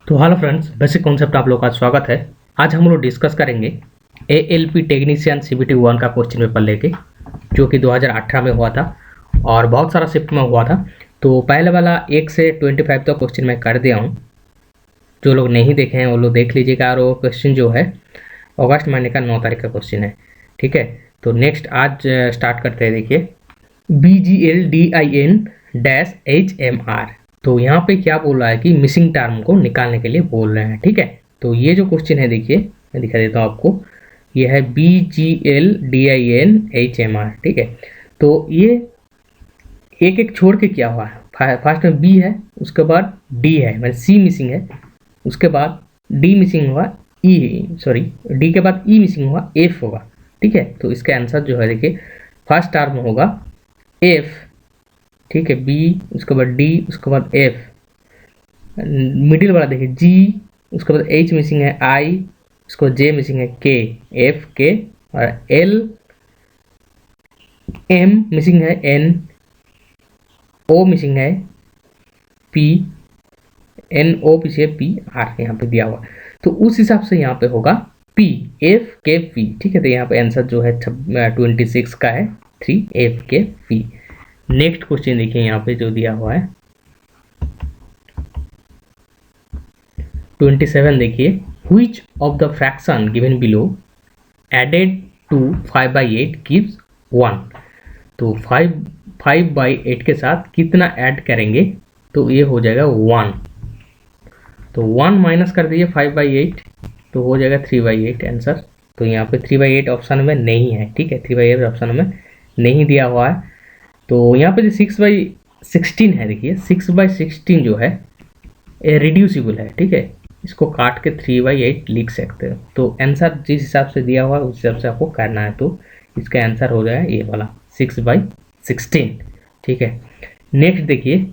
तो hello friends, basic concept आप लोग का स्वागत है। आज हम लोग डिस्कस करेंगे एएलपी टेक्नीशियन सीबीटी 1 का क्वेश्चन पेपर लेके, जो कि 2018 में हुआ था और बहुत सारा शिफ्ट में हुआ था। तो पहले वाला 1 से 25 तक क्वेश्चन मैं कर दिया हूँ। जो लोग नहीं देखे हैं वो लोग देख लीजिएगा। और वो क्वेश्चन जो है अगस्त महीने का 9 तारीख का क्वेश्चन है, ठीक है। तो नेक्स्ट आज स्टार्ट करते हैं। देखिए, BGLDIN-HMR। तो यहाँ पे क्या बोल रहा है कि मिसिंग टर्म को निकालने के लिए बोल रहे हैं, ठीक है। तो ये जो क्वेश्चन है, देखिए मैं दिखा देता हूँ आपको। ये है BGLDIN-HMR, ठीक है। तो ये एक एक छोड़ के क्या हुआ है, फर्स्ट में B है, उसके बाद D है, मतलब C मिसिंग है, उसके बाद D मिसिंग हुआ, D के बाद E मिसिंग हुआ, F होगा, ठीक है। तो इसका आंसर जो है, देखिए फर्स्ट टर्म होगा F, ठीक है। B, उसके बाद D, उसके बाद F, मिडिल वाला देखिए G, उसके बाद H मिसिंग है, I, उसके बाद J मिसिंग है, K, F K, और L, M मिसिंग है, N, O मिसिंग है, P, N O पीछे P R यहाँ पे दिया हुआ। तो उस हिसाब से यहाँ पे होगा P F K P, ठीक है। तो यहाँ पे आंसर जो है 26 का है 3 F K P। Next question देखिए यहाँ पे जो दिया हुआ है 27। देखिए, which of the fraction given below added to 5/8 gives 1। तो 5/8 के साथ कितना ऐड करेंगे तो ये हो जाएगा 1। तो 1 माइनस कर दीजिए 5/8 तो हो जाएगा 3/8 आंसर। तो यहाँ पे 3/8 ऑप्शन में नहीं है, ठीक है। 3/8 ऑप्शन में नहीं दिया हुआ है। तो यहाँ पे जो 6/16 है, देखिए 6/16 जो है ये रिड्यूसिबल है, ठीक है। इसको काट के 3/8 लिख सकते हो। तो आंसर जिस हिसाब से दिया हुआ है उस हिसाब से आपको करना है। तो इसका आंसर हो जाएगा ये वाला 6/16, ठीक है। नेक्स्ट देखिए,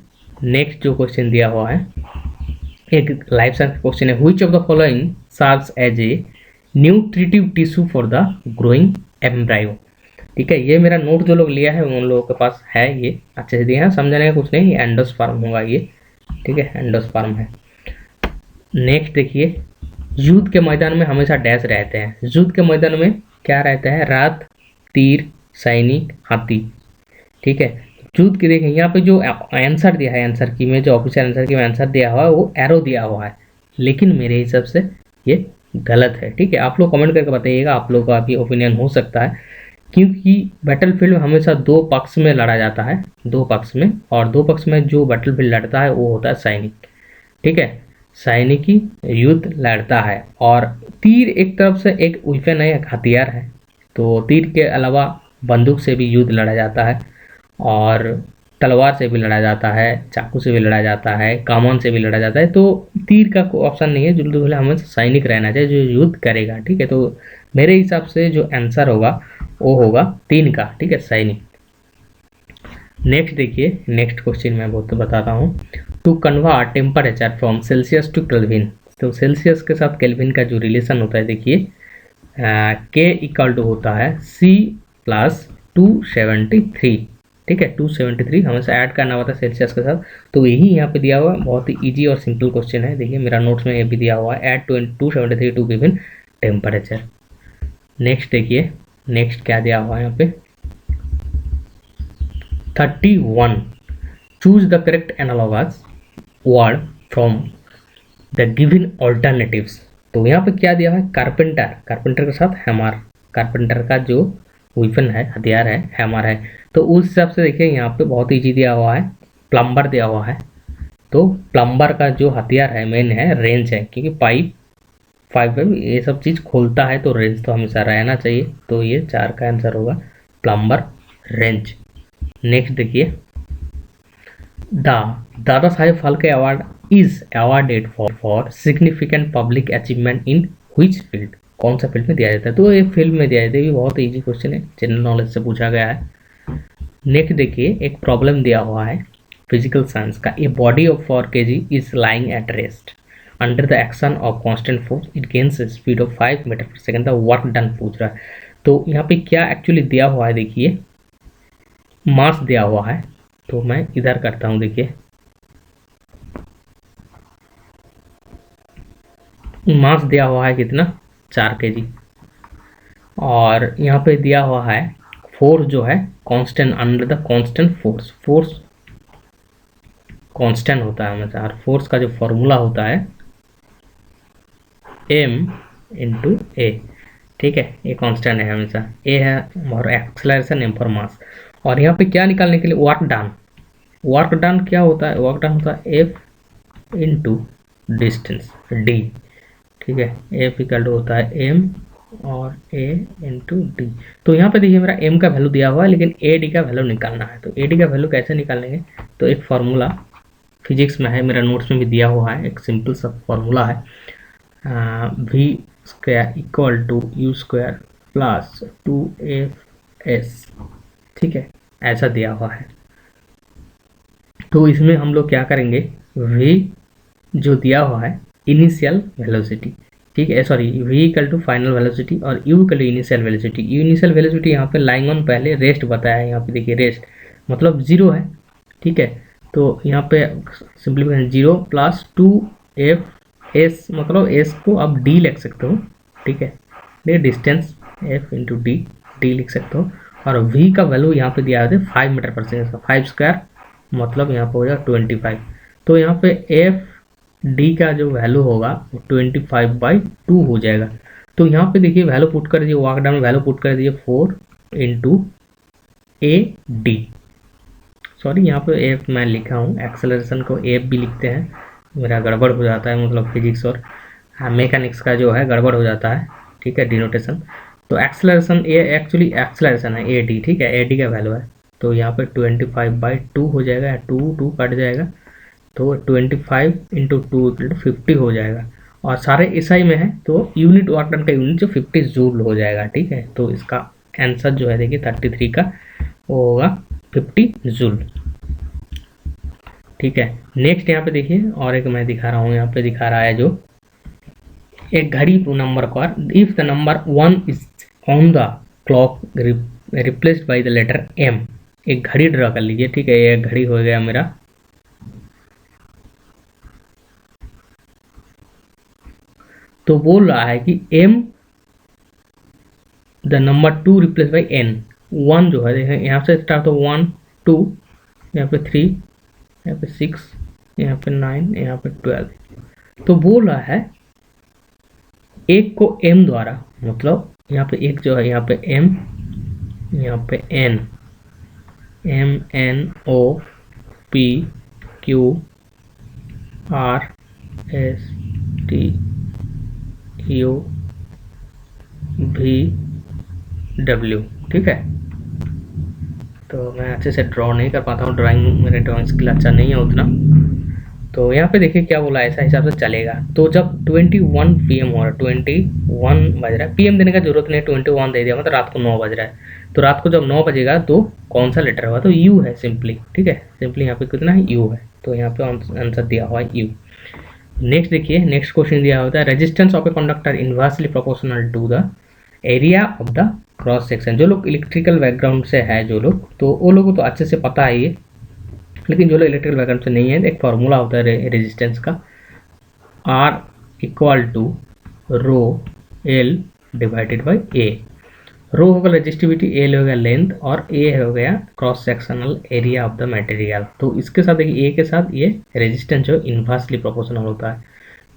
नेक्स्ट जो क्वेश्चन दिया हुआ है एक लाइफ साइंस क्वेश्चन है। Which of the following serves as a nutritive tissue for the growing embryo, ठीक है। ये मेरा नोट जो लोग लिया है उन लोगों के पास है, ये अच्छे से दिया है, समझने का कुछ नहीं। एंडोस्पर्म होगा ये, ठीक है, एंडोस्पर्म है। नेक्स्ट देखिए, युद्ध के मैदान में हमेशा डैश रहते हैं। युद्ध के मैदान में क्या रहता है? रथ, तीर, सैनिक, हाथी, ठीक है। युद्ध की देखें, यहाँ पे जो आंसर दिया है, आंसर की में जो ऑफिशियल आंसर की में आंसर दिया हुआ है वो एरो दिया हुआ है, लेकिन मेरे हिसाब से ये गलत है, ठीक है। आप लोग कमेंट करके बताइएगा, आप लोग का भी ओपिनियन हो सकता है, क्योंकि बैटलफील्ड में हमेशा दो पक्ष में लड़ा जाता है, दो पक्ष में, और दो पक्ष में जो बैटलफील्ड लड़ता है वो होता है सैनिक, ठीक है। सैनिकी युद्ध लड़ता है, और तीर एक तरफ से एक वेपन है, एक हथियार है। तो तीर के अलावा बंदूक से भी युद्ध लड़ा जाता है, और तलवार से भी लड़ा जाता है, चाकू से भी लड़ा जाता है, कमान से भी लड़ा जाता है। तो तीर का कोई ऑप्शन नहीं है, जल्दी जल्दी हमें सैनिक रहना चाहिए जो युद्ध करेगा, ठीक है। तो मेरे हिसाब से जो आंसर होगा वो होगा 3 का, ठीक है, सैनिक। नेक्स्ट देखिए, नेक्स्ट क्वेश्चन मैं बहुत बताता हूँ। To convert temperature from Celsius to Kelvin, तो सेल्सियस के साथ केल्विन का जो रिलेशन होता है, देखिए के इक्वल टू होता है C प्लस 273, ठीक है। 273 हमेशा ऐड करना होता है सेल्सियस के साथ। तो यही यहाँ पे दिया हुआ है, बहुत ही इजी और सिंपल क्वेश्चन है। देखिए मेरा नोट्स में ये भी दिया हुआ है, add 273 to given temperature. Next देखिए, नेक्स्ट क्या दिया हुआ है यहाँ पे 31, choose the correct analogous word from the given alternatives. तो यहाँ पे क्या दिया है? कारपेंटर, कारपेंटर के साथ हैमर, कारपेंटर का जो वेपन है, हथियार है, हैमर है। तो उस हिसाब से देखिए यहाँ पे बहुत ईजी दिया हुआ है, प्लम्बर दिया हुआ है। तो प्लम्बर का जो हथियार है मेन है रेंच है, क्योंकि पाइप ये सब चीज़ खोलता है, तो रेंच तो हमेशा रहना चाहिए। तो ये 4 का आंसर होगा प्लम्बर, रेंच। नेक्स्ट देखिए, Dada Saheb Phalke award is awarded for significant public achievement in which field, कौन सा फील्ड में दिया जाता है? तो ये फील्ड में दिया जाता है। ये बहुत इजी क्वेश्चन है, जनरल नॉलेज से पूछा गया है। नेक्स्ट देखिए, एक प्रॉब्लम दिया हुआ है फिजिकल साइंस का। A body of 4 kg is lying at rest under the action of constant force, it gains speed of 5 metre per second, the work done पूछ रहा है। तो यहाँ पे क्या एक्चुअली दिया हुआ है, देखिए मास दिया हुआ है। तो मैं इधर करता हूँ, देखिए मास दिया हुआ है कितना, 4 kg। और यहाँ पे दिया हुआ है फोर्स जो है constant, under the constant force. Force constant होता है हमेशा, और फोर्स का जो फॉर्मूला होता है m इंटू ए। ठीक है, ये कांस्टेंट है हमेशा, ए है और एक्सेलरेशन एम फॉर मास। और यहाँ पे क्या निकालने के लिए, वर्क डन। वर्क डन क्या होता है, वर्क डन होता है एफ इंटू डिस्टेंस डी। ठीक है, एफ इक्वल टू होता है एम और ए इंटू डी। तो यहाँ पे देखिए मेरा एम का वैल्यू दिया हुआ है, लेकिन ए डी का वैल्यू निकालना है। तो ए डी का वैल्यू कैसे निकालेंगे, तो एक फार्मूला फिजिक्स में है, मेरा नोट्स में भी दिया हुआ है, एक सिंपल सा फार्मूला है, v square equal to u square plus 2f(s). ठीक है, ऐसा दिया हुआ है। तो इसमें हम लोग क्या करेंगे, v जो दिया हुआ है इनिशियल वेलोसिटी, ठीक है, sorry v equal to final velocity और u equal to initial velocity. Initial velocity यहाँ पे लाइंग ऑन पहले रेस्ट बताया है, यहाँ पे देखिए रेस्ट मतलब 0 है। ठीक है, तो यहाँ पे सिंपलीफिकेशन 0 प्लस 2f(s), मतलब s को आप d लिख सकते हो। ठीक है, ये डिस्टेंस f इंटू डी लिख सकते हो। और v का वैल्यू यहाँ पे दिया है 5 मीटर पर सेकेंड का, 5 स्क्वायर मतलब यहाँ पे हो जाएगा 25। तो यहाँ पे एफ डी का जो वैल्यू होगा वो 25/2 हो जाएगा। तो यहाँ पे देखिए वैल्यू पुट कर दीजिए, वर्क डन में वैल्यू पुट कर दीजिए 4 इंटू ए डी। सॉरी यहाँ पे एफ मैं लिखा हूँ, एक्सेलरेशन को एफ भी लिखते हैं, मेरा गड़बड़ हो जाता है, मतलब फिजिक्स और मैकेनिक्स का जो है गड़बड़ हो जाता है। ठीक है, डिनोटेशन। तो एक्सेलरेशन ए एक्चुअली एक्सेलरेशन है ए डी। ठीक है, ए डी का वैल्यू है, तो यहाँ पे 25/2 हो जाएगा, 2 कट जाएगा, तो 25 इंटू 2 50 हो जाएगा। और सारे एसआई में है तो यूनिट वर्क डन का यूनिट जो 50 जूल हो जाएगा। ठीक है, तो इसका आंसर जो है देखिए 33 का वो होगा 50 जूल। ठीक है, नेक्स्ट यहाँ पे देखिए और एक मैं दिखा रहा हूँ, यहाँ पे दिखा रहा है जो एक घड़ी नंबर का, if the number 1 is on the clock replaced by the letter m। एक घड़ी ड्रा कर लीजिए। ठीक है, ये घड़ी हो गया मेरा। तो बोल रहा है कि m the number 2 replace by n। 1 जो है देखें यहाँ से स्टार्ट हो 1 2, यहाँ पे 3, यहाँ पे 6, यहाँ पे 9, यहाँ पे 12। तो बोल रहा है एक को m द्वारा, मतलब यहाँ पे एक जो है यहाँ पे m, यहाँ पे n, m n o p q r s t u v w। ठीक है, तो मैं अच्छे से ड्रॉ नहीं कर पाता हूँ, मेरे ड्राइंग स्किल अच्छा नहीं है उतना। तो यहाँ पे देखिए क्या बोला, ऐसा हिसाब से चलेगा। तो जब 21 PM हो रहा है, 21 बज रहा है, PM देने का जरूरत नहीं, 21 दे दिया मतलब रात को 9 बज रहा है। तो रात को जब 9 बजेगा तो कौन सा लेटर होगा, तो यू है सिंपली। ठीक है, सिंपली यहाँ पे कितना है, यू है, तो यहाँ पे आंसर दिया हुआ है यू। नेक्स्ट देखिए, नेक्स्ट क्वेश्चन दिया होता है resistance of a conductor inversely proportional to the area of the cross section. जो लोग इलेक्ट्रिकल बैकग्राउंड से है जो लोग, तो वो लोगों को तो अच्छे से पता है ये, लेकिन जो लोग इलेक्ट्रिकल बैकग्राउंड से नहीं है, एक फार्मूला होता है रेजिस्टेंस का, R equal to rho L divided by A. Rho होगा रेजिस्टिविटी, एल हो गया लेंथ और ए हो गया cross sectional area of the material. तो इसके साथ देखिए ए के साथ ये रेजिस्टेंस जो इनवर्सली प्रोपोर्शनल होता है।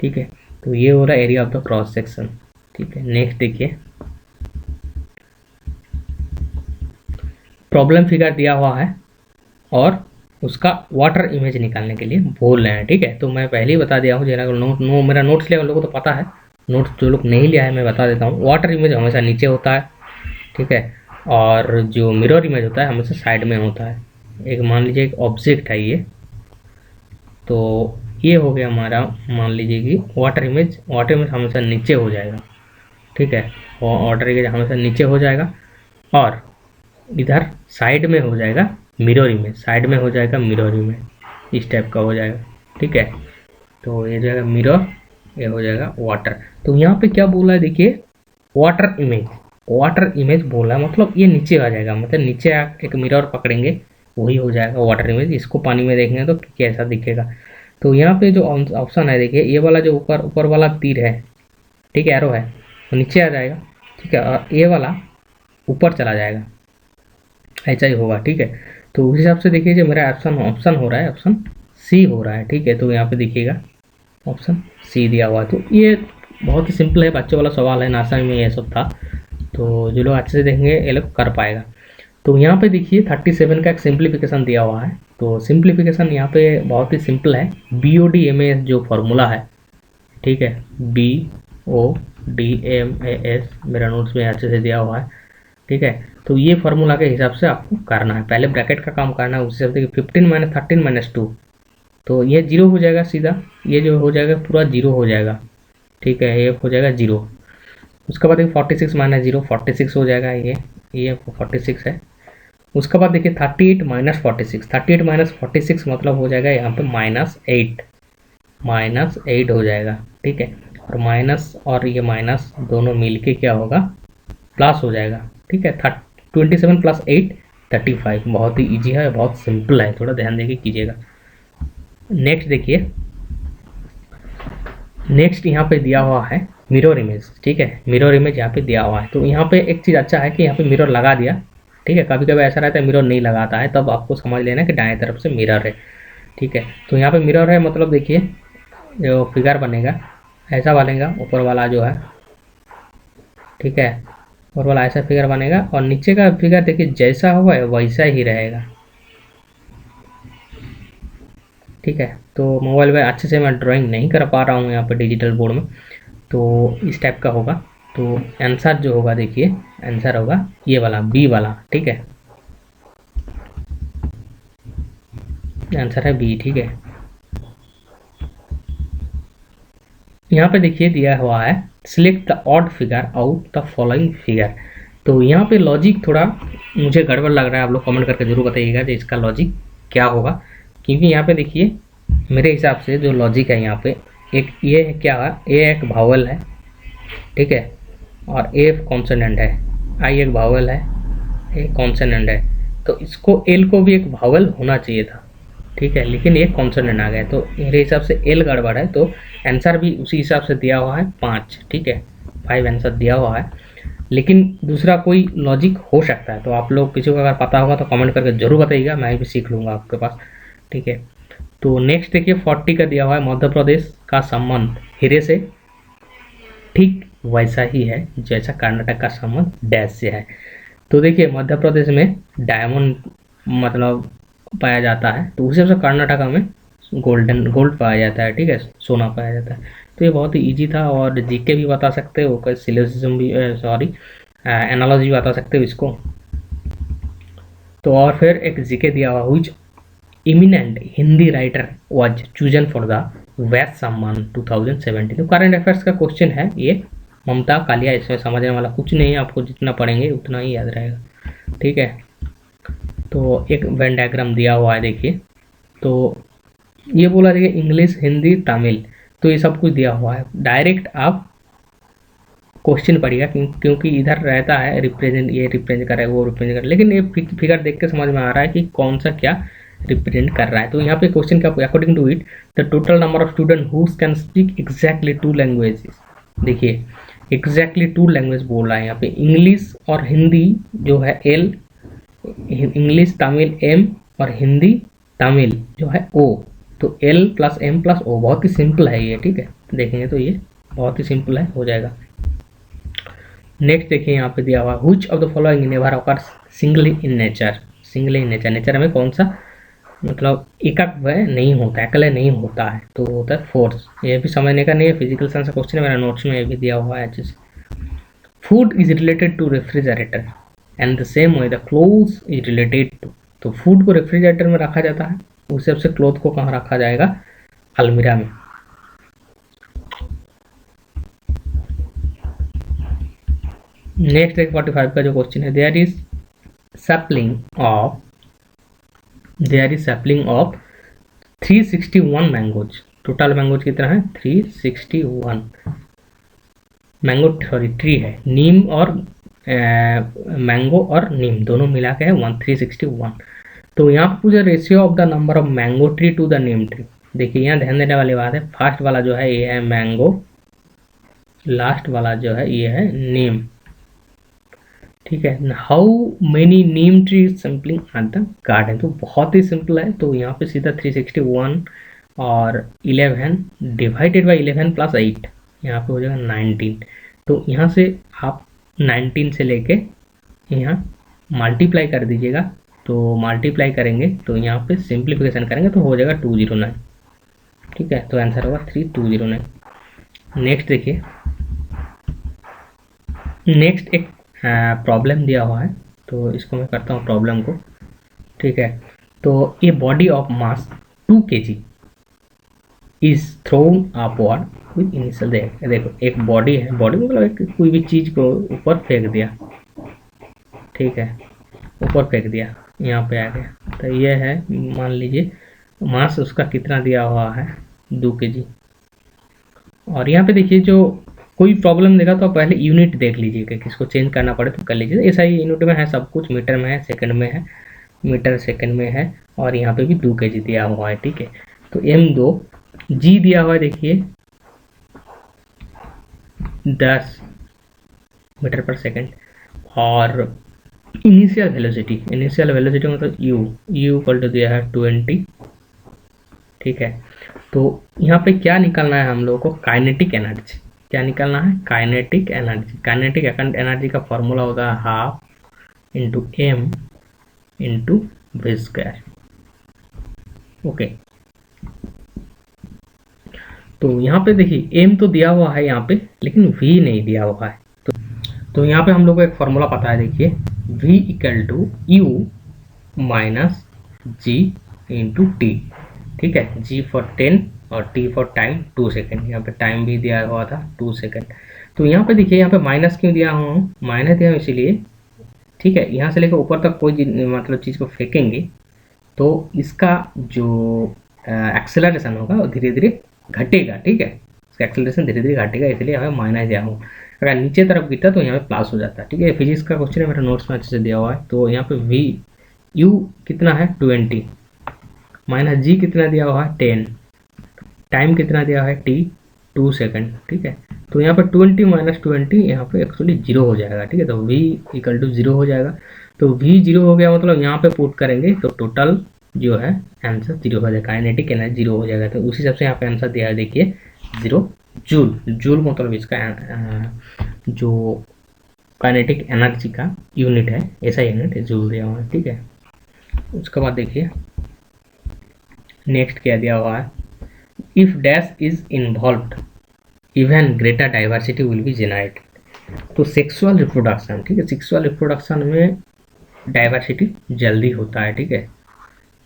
ठीक है, तो ये हो रहा है area of the cross section. ठीक है, नेक्स्ट देखिए प्रॉब्लम फिगर दिया हुआ है और उसका वाटर इमेज निकालने के लिए बोल रहे हैं। ठीक है, तो मैं पहले ही बता दिया हूँ, जिन्होंने मेरा नोट्स लिया उन लोगों को तो पता है, नोट्स जो लोग नहीं लिया है मैं बता देता हूँ। वाटर इमेज हमेशा नीचे होता है। ठीक है, और जो मिरर इमेज होता है हमेशा साइड में होता है। एक मान लीजिए एक ऑब्जेक्ट है ये, तो ये हो गया हमारा, मान लीजिए कि वाटर इमेज हमेशा नीचे हो जाएगा। ठीक है, वाटर इमेज हमेशा नीचे हो जाएगा और इधर साइड में हो जाएगा मिरर इमेज, साइड में हो जाएगा मिरर इमेज, इस टाइप का हो जाएगा। ठीक है, तो ये जाएगा मिरर, ये हो जाएगा वाटर। तो यहाँ पे क्या बोला है देखिए, वाटर इमेज बोला है, मतलब ये नीचे आ जाएगा, मतलब नीचे एक मिरर पकड़ेंगे वही हो जाएगा वाटर इमेज। इसको पानी में देखेंगे तो कैसा दिखेगा। तो यहाँ पे जो ऑप्शन है देखिए, ये वाला जो ऊपर वाला तीर है ठीक है, एरो है तो नीचे आ जाएगा, ठीक है, और ए वाला ऊपर चला जाएगा, ऐसा ही होगा, ठीक है। तो उस हिसाब से देखिए जो मेरा ऑप्शन हो रहा है, ऑप्शन सी हो रहा है, ठीक है। तो यहाँ पे देखिएगा ऑप्शन सी दिया हुआ है। तो ये बहुत ही सिंपल है, बच्चों वाला सवाल है, नासा में ये सब था, तो जो लोग अच्छे से देखेंगे ये लोग कर पाएगा। तो यहाँ पे देखिए 37 का एक सिंप्लीफिकेशन दिया हुआ है। तो सिंप्लीफिकेशन यहाँ पे बहुत ही सिंपल है, BODMAS जो फॉर्मूला है, ठीक है, BODMAS मेरा नोट्स में अच्छे से दिया हुआ है, ठीक है। तो ये फार्मूला के हिसाब से आपको करना है, पहले ब्रैकेट का काम करना है, उस हिसाब से 15 - 13 - 2, तो ये 0 हो जाएगा सीधा, ये जो हो जाएगा पूरा 0 हो जाएगा, ठीक है, ये हो जाएगा 0। उसके बाद देखिए 46 - 0 46 हो जाएगा, ये 46 है। उसके बाद देखिए 38 - 46, 38 - 46 मतलब हो जाएगा यहाँ पे -8 हो जाएगा, ठीक है। और माइनस और ये माइनस दोनों मिलके क्या होगा, प्लस हो जाएगा, ठीक है। 27 + 8 35, बहुत ही ईजी है, बहुत सिंपल है, थोड़ा ध्यान देके कीजिएगा। नेक्स्ट देखिए, नेक्स्ट यहाँ पे दिया हुआ है मिरर इमेज, ठीक है, मिरर इमेज यहाँ पे दिया हुआ है। तो यहाँ पे एक चीज़ अच्छा है कि यहाँ पे मिरर लगा दिया, ठीक है। कभी कभी ऐसा रहता है मिरर नहीं लगाता है, तब आपको समझ लेना कि दाएं तरफ से मिरर है, ठीक है। तो यहाँ पे मिरर है मतलब देखिए जो फिगर बनेगा ऐसा बनेगा, ऊपर वाला जो है, ठीक है, ऊपर वाला ऐसा फिगर बनेगा, और नीचे का फिगर देखिए जैसा हुआ है वैसा ही रहेगा, ठीक है। तो मोबाइल में अच्छे से मैं ड्राइंग नहीं कर पा रहा हूँ यहाँ पे डिजिटल बोर्ड में, तो इस टाइप का होगा। तो आंसर जो होगा देखिए, आंसर होगा ये वाला बी वाला, ठीक है, आंसर है बी, ठीक है। यहाँ पे देखिए दिया हुआ है select the odd figure out the following figure. तो यहाँ पे लॉजिक थोड़ा मुझे गड़बड़ लग रहा है, आप लोग कमेंट करके जरूर बताइएगा कि इसका लॉजिक क्या होगा, क्योंकि यहाँ पे देखिए मेरे हिसाब से जो लॉजिक है यहाँ पे, एक ये है क्या है, ए एक भावल है, ठीक है, और ए कॉन्सोनेंट है, आई एक भावल है, ए कॉन्सोनेंट है, तो इसको एल को भी एक भावल होना चाहिए था, ठीक है, लेकिन ये कॉन्सोनेंट आ गया, तो मेरे हिसाब से एल गड़बड़ है। तो आंसर भी उसी हिसाब से दिया हुआ है 5, ठीक है, 5 आंसर दिया हुआ है, लेकिन दूसरा कोई लॉजिक हो सकता है। तो आप लोग किसी को अगर पता होगा तो कमेंट करके जरूर बताइएगा, मैं भी सीख लूँगा आपके पास, ठीक है। तो नेक्स्ट देखिए 40 का दिया हुआ है मध्य प्रदेश का संबंध हीरे से ठीक वैसा ही है जैसा कर्नाटक का संबंध डैश से है। तो देखिए मध्य प्रदेश में डायमंड मतलब पाया जाता है, तो उसी से कर्नाटक में गोल्ड पाया जाता है, ठीक है, सोना पाया जाता है। तो ये बहुत ही इजी था, और जीके भी बता सकते हो, सिलोजिज्म भी, सॉरी एनालॉजी बता सकते हो इसको। तो और फिर एक जीके दिया हुआ which eminent Hindi writer was chosen for the वेस्ट सम्मान 2017। तो करंट अफेयर्स का क्वेश्चन है ये, ममता कालिया, इसमें समझने वाला कुछ नहीं है, आपको जितना पढ़ेंगे उतना ही याद रहेगा, ठीक है। तो एक वेन डायग्राम दिया हुआ है देखिए, तो ये बोला देखिए इंग्लिश हिंदी तमिल, तो ये सब कुछ दिया हुआ है, डायरेक्ट आप क्वेश्चन पढ़िएगा, क्योंकि इधर रहता है रिप्रेजेंट, ये रिप्रेजेंट कर रहा है, वो रिप्रेजेंट कर रहा है, लेकिन ये फिगर देख के समझ में आ रहा है कि कौन सा क्या रिप्रेजेंट कर रहा है। तो यहाँ पे क्वेश्चन का according to it the total number of student who can speak exactly 2 languages, देखिए एग्जैक्टली 2 लैंग्वेज बोल रहा है यहाँ पे, इंग्लिश और हिंदी जो है एल, इंग्लिश तमिल एम, और हिंदी तमिल जो है ओ, तो एल + एम + ओ, बहुत ही सिंपल है ये, ठीक है, देखेंगे तो ये बहुत ही सिंपल है, हो जाएगा। नेक्स्ट देखिए यहाँ पे दिया हुआ which of the following never occurs singly in nature, singly in nature, nature में कौन सा मतलब एकक वह नहीं होता है, अकेले नहीं होता है, तो होता है फोर्स। ये भी समझने का नहीं है, फिजिकल साइंस का क्वेश्चन है, मेरा नोट्स में ये भी दिया हुआ है अच्छे से। Food is related to refrigerator and the same way the clothes is related to, तो फूड को रेफ्रिजरेटर में रखा जाता है, उस हिसाब से क्लोथ को कहाँ रखा जाएगा, अलमीरा में। नेक्स्ट 45 का जो क्वेश्चन है, there is sapling of 361 mangoes, total mangoes कितना है 361 मैंगो, सॉरी ट्री है, नीम और मैंगो और नीम दोनों मिला के है 361। तो यहाँ पर पूछा ratio of the number of mango tree to the neem tree. देखिए यहाँ ध्यान देने वाली बात है, फर्स्ट वाला जो है ये है मैंगो, लास्ट वाला जो है ये है नेम, ठीक है। How many Neem tree sampling at the garden, तो बहुत ही सिंपल है। तो यहाँ पे सीधा 361 और 11 डिवाइडेड बाई 11 प्लस 8, यहाँ पे हो जाएगा 19। तो यहाँ से आप 19 से लेके यहाँ मल्टीप्लाई कर दीजिएगा। तो मल्टीप्लाई करेंगे तो यहाँ पे सिंप्लीफिकेशन करेंगे तो हो जाएगा 209, ठीक है। तो आंसर होगा 3209। नेक्स्ट देखिए, नेक्स्ट एक प्रॉब्लम दिया हुआ है, तो इसको मैं करता हूँ प्रॉब्लम को, ठीक है। तो ए body of mass 2 kg is throne upward with initial, देखो एक बॉडी है, बॉडी मतलब एक कोई भी चीज़ को ऊपर फेंक दिया, ठीक है, ऊपर फेंक दिया, यहाँ पे आ गया। तो ये है, मान लीजिए मास उसका कितना दिया हुआ है 2 kg। और यहाँ पे देखिए जो कोई प्रॉब्लम देगा तो आप पहले यूनिट देख लीजिएगा, किसको चेंज करना पड़े तो कर लीजिए। ऐसा ही यूनिट में है सब कुछ, मीटर में है, सेकंड में है, मीटर सेकंड में है, और यहाँ पे भी 2 kg दिया हुआ है, ठीक है। तो m2 g दिया हुआ है, देखिए 10 मीटर पर सेकंड, और इनिशियल वेलोसिटी मतलब u इक्वल टू दिया है 20, ठीक है। तो यहाँ पे क्या निकालना है हम लोगों को, काइनेटिक एनर्जी, क्या निकालना है, काइनेटिक एनर्जी। काइनेटिक एनर्जी का फॉर्मूला होता है half into m into v square, okay. तो यहाँ पे देखिए एम तो दिया हुआ है यहाँ पे, लेकिन वी नहीं दिया हुआ है। तो यहाँ पे हम लोग को एक फॉर्मूला पता है, देखिए v equal to u minus g into t, ठीक है। g फॉर 10 और t फॉर टाइम 2 सेकेंड, यहाँ पे टाइम भी दिया हुआ था 2 सेकेंड। तो यहाँ पे देखिए, यहाँ पे माइनस क्यों दिया हूँ, माइनस दिया हूँ इसीलिए, ठीक है। यहाँ से लेकर ऊपर तक कोई मतलब चीज़ को फेंकेंगे तो इसका जो एक्सेलरेशन होगा वो धीरे धीरे घटेगा, ठीक है। इसका एक्सेलरेशन धीरे धीरे घटेगा, इसलिए हमें माइनस दिया हूँ। अगर नीचे तरफ गिरता तो यहाँ पे प्लस हो जाता है, ठीक है। फिजिक्स का क्वेश्चन है, मेरा नोट्स में अच्छे से दिया हुआ है। तो यहाँ पे वी यू कितना है 20, माइनस जी कितना दिया हुआ है 10, टाइम कितना दिया है टी 2 सेकंड, ठीक है। तो यहाँ पे 20 माइनस 20 यहाँ पे एक्चुअली 0 हो जाएगा, ठीक है। तो v इक्वल टू 0 हो जाएगा। तो v 0 हो गया, मतलब यहाँ पे पुट करेंगे तो टोटल जो है आंसर 0 हो जाएगा, काइनेटिक एनर्जी 0 हो जाएगा। तो उसी हिसाब से यहाँ पे आंसर दिया है, देखिए 0 जूल। जूल मतलब इसका जो काइनेटिक एनर्जी का यूनिट है, ऐसा यूनिट जूल दिया हुआ है, ठीक है। उसके बाद देखिए नेक्स्ट क्या दिया हुआ है, if dash is involved even greater diversity will be generated. तो सेक्सुअल रिप्रोडक्शन, ठीक है, सेक्सुअल रिप्रोडक्शन में डाइवर्सिटी जल्दी होता है, ठीक है।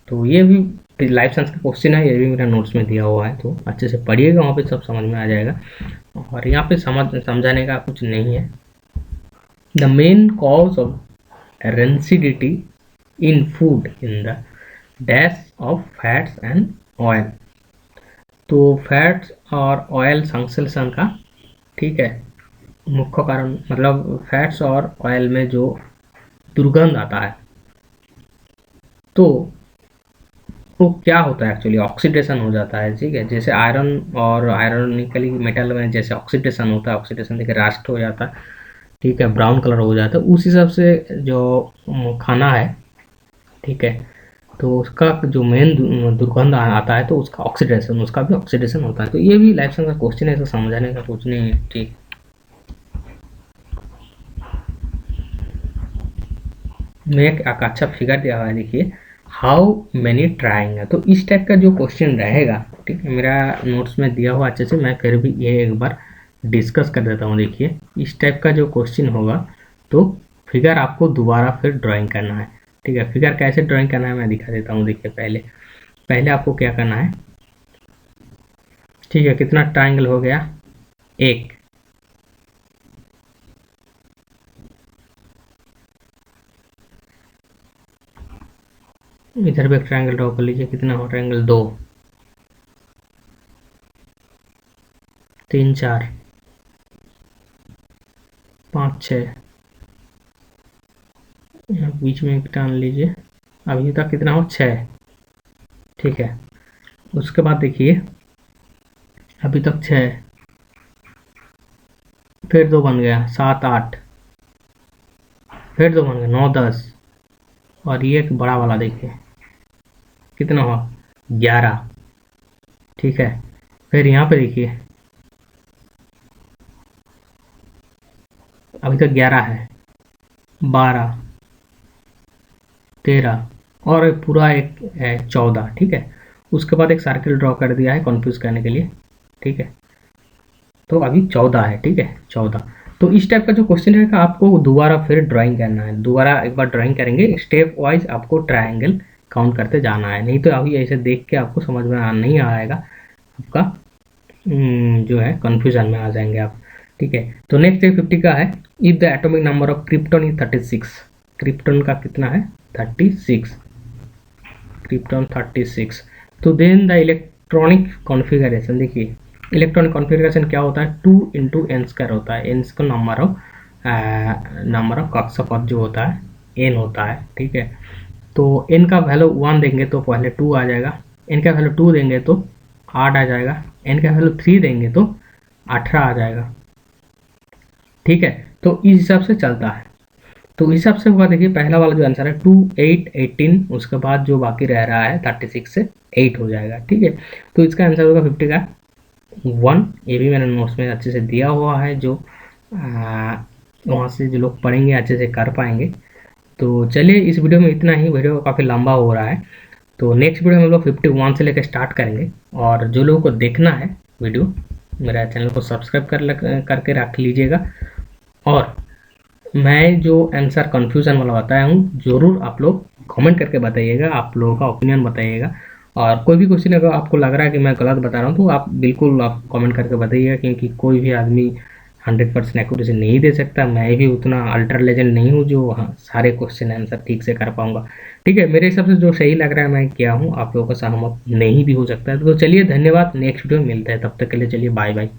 तो ये भी लाइफ साइंस का क्वेश्चन है, ये भी मेरा नोट्स में दिया हुआ है, तो अच्छे से पढ़िएगा, वहाँ पे सब समझ में आ जाएगा। और यहाँ पे समझाने का कुछ नहीं है। The main cause of rancidity in food in the dash of fats and oil. तो फैट्स और ऑयल संश्लेषण का, ठीक है, मुख्य कारण मतलब फैट्स और ऑयल में जो दुर्गंध आता है, तो वो क्या होता है एक्चुअली, ऑक्सीडेशन हो जाता है, ठीक है। जैसे आयरन और आयरनिकली मेटल में जैसे ऑक्सीडेशन होता है, ऑक्सीडेशन देखिए रास्ट हो जाता है, ठीक है, ब्राउन कलर हो जाता है। उस हिसाब से जो खाना है, ठीक है, तो उसका जो मेन दुर्गंध आता है तो उसका ऑक्सीडेशन, उसका भी ऑक्सीडेशन होता है। तो ये भी लाइफ साइंस का क्वेश्चन है, इसे समझाने का कुछ नहीं है, ठीक। में एक अच्छा फिगर दिया हुआ है, देखिए हाउ मैनी ट्राइंग। तो इस टाइप का जो क्वेश्चन रहेगा, ठीक है, मेरा नोट्स में दिया हुआ अच्छे से, मैं फिर भी ये एक बार डिस्कस कर देता हूँ। देखिए इस टाइप का जो क्वेश्चन होगा तो फिगर आपको दोबारा फिर ड्राइंग करना है, ठीक है। फिगर कैसे ड्राइंग करना है मैं दिखा देता हूँ। देखिए पहले आपको क्या करना है, ठीक है, कितना ट्राइंगल हो गया, एक, इधर भी एक ट्रायंगल ड्रॉ कर लीजिए, कितना हो ट्रायंगल, 2, 3, 4, 5, 6, यहाँ बीच में एक टान लीजिए, अभी तक कितना हो 6, ठीक है। उसके बाद देखिए अभी तक 6, फिर 2 बन गया 7 8, फिर 2 बन गया 9 10, और ये एक बड़ा वाला देखिए कितना हुआ 11। ठीक है, फिर यहाँ पे देखिए अभी तक 11 है, 12 13, और पूरा एक है 14। ठीक है, उसके बाद एक सर्किल ड्रॉ कर दिया है कन्फ्यूज करने के लिए। ठीक है, तो अभी 14 है। ठीक है, 14। तो इस टाइप का जो क्वेश्चन रहेगा आपको दोबारा फिर ड्राइंग करना है, दोबारा एक बार ड्राइंग करेंगे, स्टेप वाइज आपको ट्रायंगल काउंट करते जाना है, नहीं तो अभी ऐसे देख के आपको समझ में नहीं आएगा, आपका जो है कन्फ्यूजन में आ जाएंगे आप। ठीक है, तो नेक्स्ट 50 का है, if the atomic number of krypton is 36, krypton का कितना है 36, क्रिप्टॉन 36, तो देन द इलेक्ट्रॉनिक कॉन्फ़िगरेशन, देखिए इलेक्ट्रॉनिक कॉन्फ़िगरेशन क्या होता है 2 इंटू एन स्क्वायर होता है, एन का नंबर ऑफ कक्षपथ जो होता है एन होता है। ठीक है, तो एन का वैल्यू 1 देंगे तो पहले 2 आ जाएगा, एन का वैल्यू 2 देंगे तो 8 आ जाएगा, एन का वैल्यू 3 देंगे तो 18 आ जाएगा। ठीक है, तो इस हिसाब से चलता है। तो इस हिसाब से होगा, देखिए पहला वाला जो आंसर है 2 8 18, उसके बाद जो बाकी रह रहा है 36 से 8 हो जाएगा। ठीक है, तो इसका आंसर होगा 50 का 1। ये भी मैंने नोट्स में अच्छे से दिया हुआ है, जो वहाँ से जो लोग पढ़ेंगे अच्छे से कर पाएंगे। तो चलिए इस वीडियो में इतना ही, वीडियो काफ़ी लंबा हो रहा है, तो नेक्स्ट वीडियो में हम लोग 51 से लेकर स्टार्ट करेंगे। और जो लोगों को देखना है वीडियो, मेरा चैनल को सब्सक्राइब करके रख लीजिएगा, और मैं जो आंसर कन्फ्यूज़न वाला बताया हूँ ज़रूर आप लोग कमेंट करके बताइएगा, आप लोगों का ओपिनियन बताइएगा। और कोई भी क्वेश्चन अगर आपको लग रहा है कि मैं गलत बता रहा हूँ तो आप बिल्कुल आप कमेंट करके बताइएगा, क्योंकि कोई भी आदमी 100% एक्यूरेसी नहीं दे सकता, मैं भी उतना अल्ट्रा लेजेंड नहीं हूँ जो हाँ सारे क्वेश्चन आंसर ठीक से कर पाऊँगा। ठीक है, मेरे हिसाब से जो सही लग रहा है मैं किया हूँ, आप लोगों का सहमत नहीं भी हो सकता है। तो चलिए धन्यवाद, नेक्स्ट वीडियो में मिलता है, तब तक के लिए चलिए बाय बाय।